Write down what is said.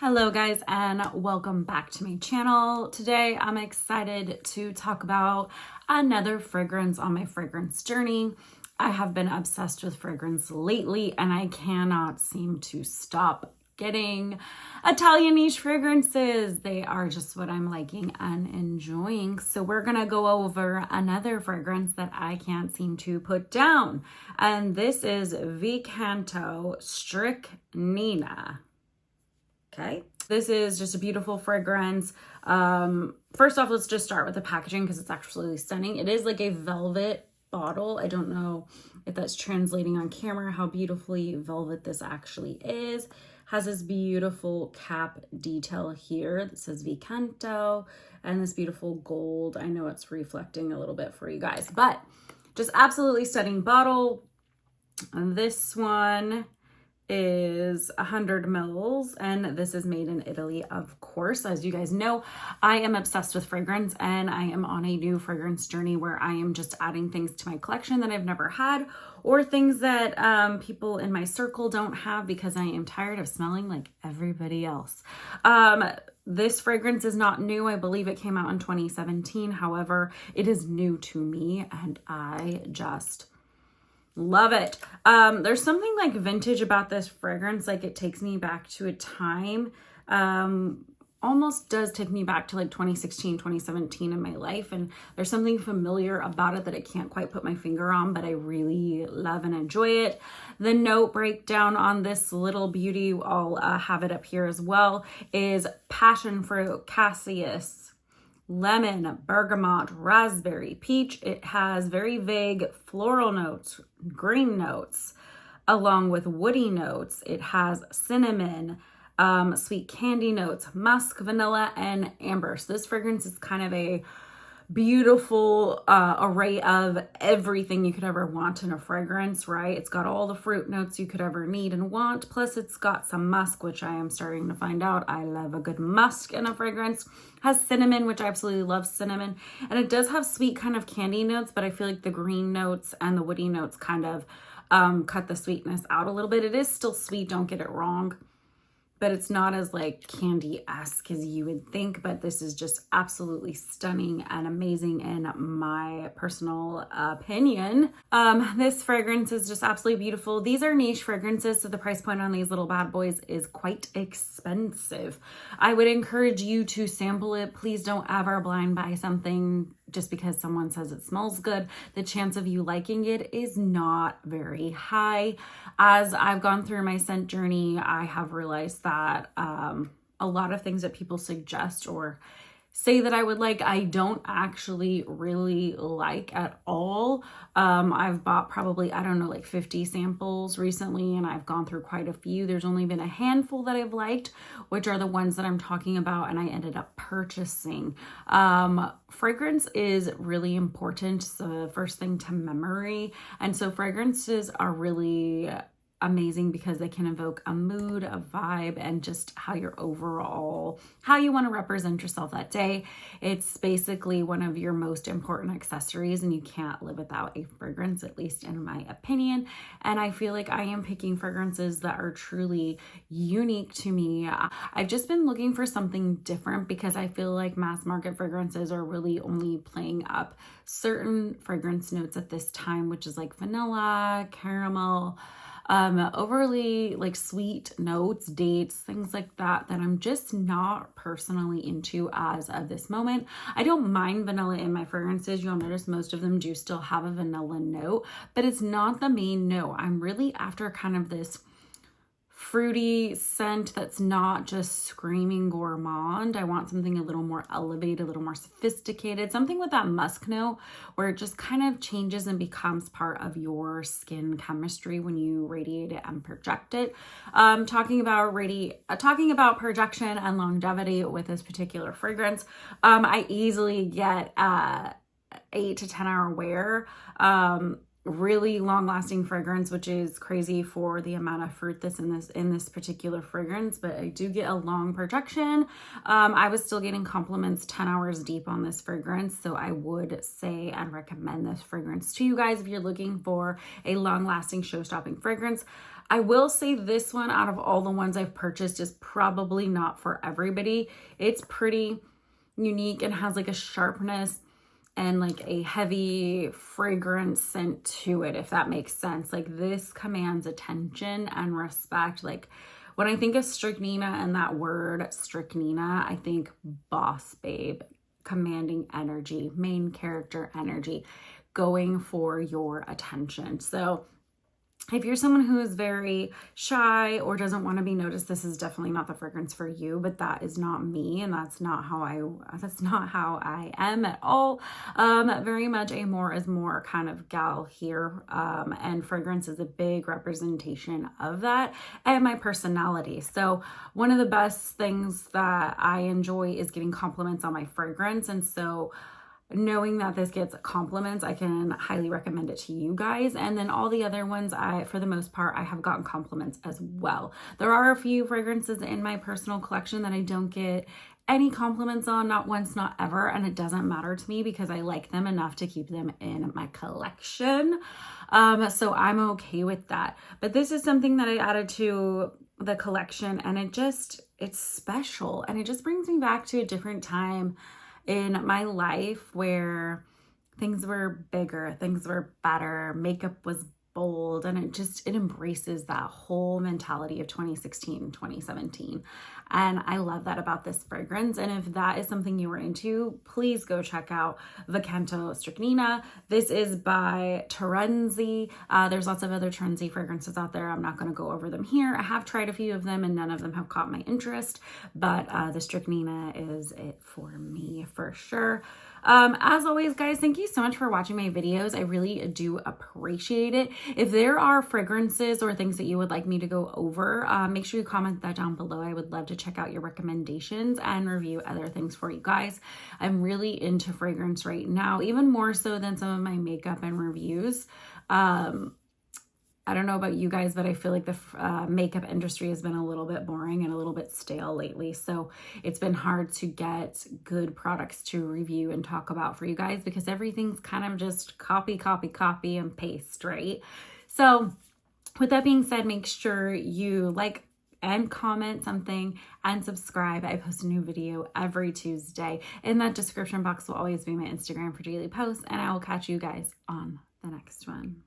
Hello guys, and welcome back to my channel. Today I'm excited to talk about another fragrance on my fragrance journey. I have been obsessed with fragrance lately and I cannot seem to stop getting Italian niche fragrances. They are just what I'm liking and enjoying. So we're gonna go over another fragrance that I can't seem to put down. And this is Canto Stricnina. Okay, this is just a beautiful fragrance. First off, let's just start with the packaging because it's absolutely stunning. It is like a velvet bottle. I don't know if that's translating on camera how beautifully velvet this actually is. Has this beautiful cap detail here that says Canto and this beautiful gold. I know it's reflecting a little bit for you guys, but just absolutely stunning bottle. And this one is 100 mils and this is made in Italy, of course. As you guys know, I am obsessed with fragrance and I am on a new fragrance journey where I am just adding things to my collection that I've never had or things that people in my circle don't have because I am tired of smelling like everybody else. This fragrance is not new. I believe it came out in 2017. However, it is new to me and I just love it. There's something like vintage about this fragrance. Like it takes me back to a time, almost does take me back to like 2016, 2017 in my life. And there's something familiar about it that I can't quite put my finger on, but I really love and enjoy it. The note breakdown on this little beauty, I'll have it up here as well, is passion fruit, cassis, lemon, bergamot, raspberry, peach. It has very vague floral notes, green notes, along with woody notes. It has cinnamon, sweet candy notes, musk, vanilla, and amber. So this fragrance is kind of a beautiful array of everything you could ever want in a fragrance, right? It's got all the fruit notes you could ever need and want. Plus it's got some musk, which I am starting to find out. I love a good musk in a fragrance. Has cinnamon, which I absolutely love cinnamon. And it does have sweet kind of candy notes, but I feel like the green notes and the woody notes kind of cut the sweetness out a little bit. It is still sweet, don't get it wrong, but it's not as like candy-esque as you would think. But this is just absolutely stunning and amazing in my personal opinion. This fragrance is just absolutely beautiful. These are niche fragrances, so the price point on these little bad boys is quite expensive. I would encourage you to sample it. Please don't ever blind buy something just because someone says it smells good. The chance of you liking it is not very high. As I've gone through my scent journey, I have realized that a lot of things that people suggest or say that I would like, I don't actually really like at all. I've bought probably, I don't know, like 50 samples recently, and I've gone through quite a few. There's only been a handful that I've liked, which are the ones that I'm talking about, and I ended up purchasing. Fragrance is really important. It's the first thing to memory. And so fragrances are really amazing because they can evoke a mood, a vibe, and just how you want to represent yourself that day. It's basically one of your most important accessories, and you can't live without a fragrance, at least in my opinion. And I feel like I am picking fragrances that are truly unique to me. I've just been looking for something different because I feel like mass market fragrances are really only playing up certain fragrance notes at this time, which is like vanilla, caramel, overly like sweet notes, dates, things like that I'm just not personally into as of this moment. I don't mind vanilla in my fragrances. You'll notice most of them do still have a vanilla note, but it's not the main note. I'm really after kind of this fruity scent that's not just screaming gourmand. I want something a little more elevated, a little more sophisticated, something with that musk note where it just kind of changes and becomes part of your skin chemistry when you radiate it and project it. Talking about projection and longevity with this particular fragrance, I easily get 8 to 10 hour wear. Really long-lasting fragrance, which is crazy for the amount of fruit that's in this particular fragrance, but I do get a long projection. I was still getting compliments 10 hours deep on this fragrance, so I would say and recommend this fragrance to you guys if you're looking for a long-lasting show-stopping fragrance. I will say this one out of all the ones I've purchased is probably not for everybody. It's pretty unique and has like a sharpness and like a heavy fragrance scent to it, if that makes sense. Like this commands attention and respect. Like when I think of strychnina and that word strychnina, I think boss babe, commanding energy, main character energy, going for your attention. So if you're someone who is very shy or doesn't want to be noticed, this is definitely not the fragrance for you, but that is not me. And that's not how I am at all. Very much a more is more kind of gal here. And fragrance is a big representation of that and my personality. So one of the best things that I enjoy is getting compliments on my fragrance. And so knowing that this gets compliments, I can highly recommend it to you guys. And then all the other ones, for the most part, I have gotten compliments as well. There are a few fragrances in my personal collection that I don't get any compliments on, not once, not ever. And it doesn't matter to me because I like them enough to keep them in my collection. So I'm okay with that. But this is something that I added to the collection, and it's special. And it just brings me back to a different time in my life where things were bigger, things were better, makeup was bold, and it embraces that whole mentality of 2016, 2017. And I love that about this fragrance. And if that is something you were into, please go check out the Canto Stricnina. This is by Terenzi. There's lots of other Terenzi fragrances out there. I'm not going to go over them here. I have tried a few of them and none of them have caught my interest, but the Stricnina is it for me for sure. As always, guys, thank you so much for watching my videos. I really do appreciate it. If there are fragrances or things that you would like me to go over, make sure you comment that down below. I would love to check out your recommendations and review other things for you guys. I'm really into fragrance right now, even more so than some of my makeup and reviews. I don't know about you guys, but I feel like the makeup industry has been a little bit boring and a little bit stale lately. So it's been hard to get good products to review and talk about for you guys because everything's kind of just copy, copy, copy and paste, right? So with that being said, make sure you like and comment something and subscribe. I post a new video every Tuesday. In that description box will always be my Instagram for daily posts, and I will catch you guys on the next one.